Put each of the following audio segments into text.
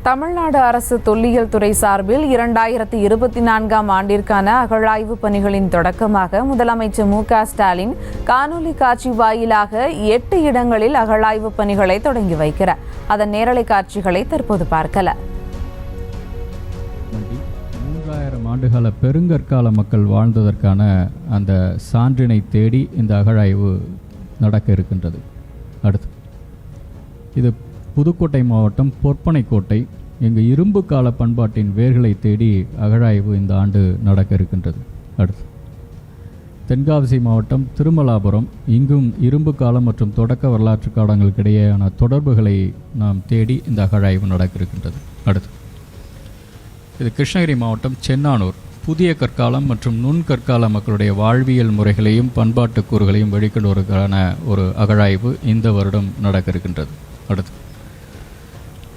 தமிழ்நாடு அரசு தொல்லியல் துறை சார்பில் 2024ஆம் ஆண்டிற்கான அகழாய்வு பணிகளின் தொடக்கமாக முதலமைச்சர் மு.க.ஸ்டாலின் காணொலி காட்சி வாயிலாக 8 இடங்களில் அகழாய்வு பணிகளை தொடங்கி வைக்கிறார். அதன் நேரலை காட்சிகளை தற்போது பார்க்கலாம். 3000 ஆண்டுகால பெருங்கற்கால மக்கள் வாழ்ந்ததற்கான அந்த சான்றினை தேடி இந்த அகழாய்வு நடக்க இருக்கின்றது. அடுத்து இது புதுக்கோட்டை மாவட்டம் பொற்பனைக்கோட்டை, இங்கு இரும்பு கால பண்பாட்டின் வேர்களை தேடி அகழாய்வு இந்த ஆண்டு நடக்க இருக்கின்றது. அடுத்து தென்காசி மாவட்டம் திருமலாபுரம், இங்கும் இரும்பு காலம் மற்றும் தொடக்க வரலாற்று காலங்களுக்கு இடையேயான தொடர்புகளை நாம் தேடி இந்த அகழாய்வு நடக்க இருக்கின்றது. அடுத்து இது கிருஷ்ணகிரி மாவட்டம் சென்னானூர், புதிய கற்காலம் மற்றும் நுண்கற்கால மக்களுடைய வாழ்வியல் முறைகளையும் பண்பாட்டு கூறுகளையும் வெளிக்கொண்டுவதற்கான ஒரு அகழாய்வு இந்த வருடம் நடக்க இருக்கின்றது. அடுத்து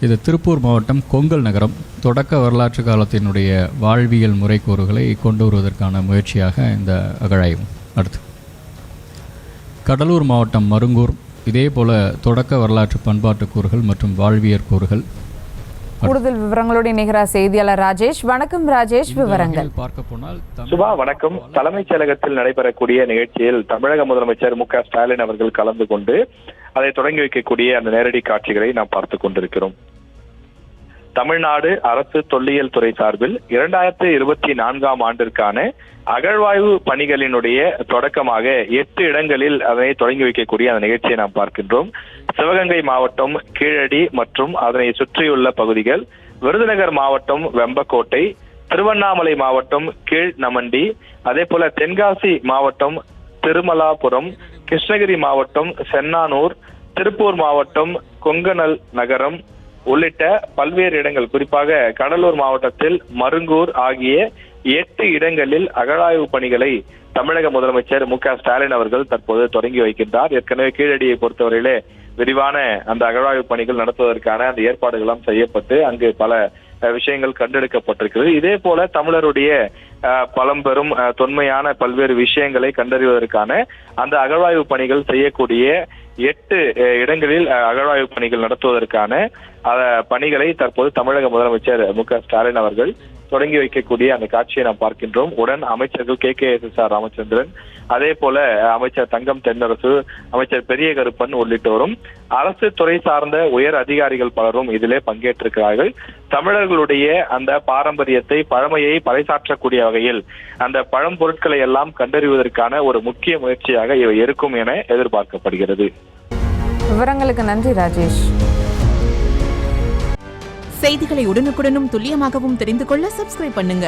இது திருப்பூர் மாவட்டம் கொங்கல் நகரம், தொடக்க வரலாற்று காலத்தினுடைய வாழ்வியல் முறைக்கூறுகளை கொண்டு வருவதற்கான முயற்சியாக இந்த அகழாய்வு. அடுத்து கடலூர் மாவட்டம் மருங்கூர், இதே போல தொடக்க வரலாற்று பண்பாட்டு கூறுகள் மற்றும் வாழ்வியல் கூறுகள். கூடுதல் விவரங்களோடு இணைகிறார் செய்தியாளர் ராஜேஷ். வணக்கம் ராஜேஷ், விவரங்கள் பார்க்க போனால் சுபா வணக்கம். தலைமைச் செயலகத்தில் நடைபெறக்கூடிய நிகழ்ச்சியில் தமிழக முதலமைச்சர் மு.க.ஸ்டாலின் அவர்கள் கலந்து கொண்டு அதை தொடங்கி வைக்கக்கூடிய அந்த நேரடி காட்சிகளை நாம் பார்த்துக் கொண்டிருக்கிறோம். தமிழ்நாடு அரசு தொல்லியல் துறை சார்பில் 2024ஆம் ஆண்டிற்கான அகழ்வாய்வு பணிகளினுடைய தொடக்கமாக 8 இடங்களில் அதனை தொடங்கி வைக்கக்கூடிய அந்த நிகழ்ச்சியை நாம் பார்க்கின்றோம். சிவகங்கை மாவட்டம் கீழடி மற்றும் அதனை சுற்றியுள்ள பகுதிகள், விருதுநகர் மாவட்டம் வெம்பக்கோட்டை, திருவண்ணாமலை மாவட்டம் கீழ் நமண்டி, அதே போல தென்காசி மாவட்டம் திருமலாபுரம், கிருஷ்ணகிரி மாவட்டம் சென்னானூர், திருப்பூர் மாவட்டம் கொங்கனல் நகரம் உள்ளிட்ட பல்வேறு இடங்கள், குறிப்பாக கடலூர் மாவட்டத்தில் மருங்கூர் ஆகிய 8 இடங்களில் அகழாய்வு பணிகளை தமிழக முதலமைச்சர் மு.க.ஸ்டாலின் அவர்கள் தற்போது தொடங்கி வைக்கின்றார். ஏற்கனவே கீழடியை பொறுத்தவரையிலே விரிவான அந்த அகழாய்வு பணிகள் நடத்துவதற்கான அந்த ஏற்பாடுகளும் செய்யப்பட்டு அங்கு பல விஷயங்கள் கண்டெடுக்கப்பட்டிருக்கிறது. இதே போல தமிழருடைய பழம்பெரும் தொன்மையான பல்வேறு விஷயங்களை கண்டறிவதற்கான அந்த அகழ்வாய்வு பணிகள் செய்யக்கூடிய 8 இடங்களில் அகழ்வாய்வு பணிகள் நடத்துவதற்கான பணிகளை தற்போது தமிழக முதலமைச்சர் மு.க.ஸ்டாலின் அவர்கள் தொடங்கி வைக்கக்கூடிய அந்த காட்சியை நாம் பார்க்கின்றோம். உடன் அமைச்சர்கள் கே.எஸ்.ஆர். ராமச்சந்திரன், அதே போல அமைச்சர் தங்கம் தென்னரசு, அமைச்சர் பெரிய கருப்பன் உள்ளிட்டோரும் அரசு துறை சார்ந்த உயர் அதிகாரிகள் பலரும் இதிலே பங்கேற்றிருக்கிறார்கள். தமிழர்களுடைய அந்த பாரம்பரியத்தை, பழமையை பறைசாற்றக்கூடிய வகையில் அந்த பழம்பொருட்களை எல்லாம் கண்டறிவதற்கான ஒரு முக்கிய முயற்சியாக இவை இருக்கும் என எதிர்பார்க்கப்படுகிறது. விவரங்களுக்கு நன்றி ராஜேஷ். செய்திகளை உடனுக்குடனும் துல்லியமாகவும் தெரிந்து கொள்ள சப்ஸ்கிரைப் பண்ணுங்க.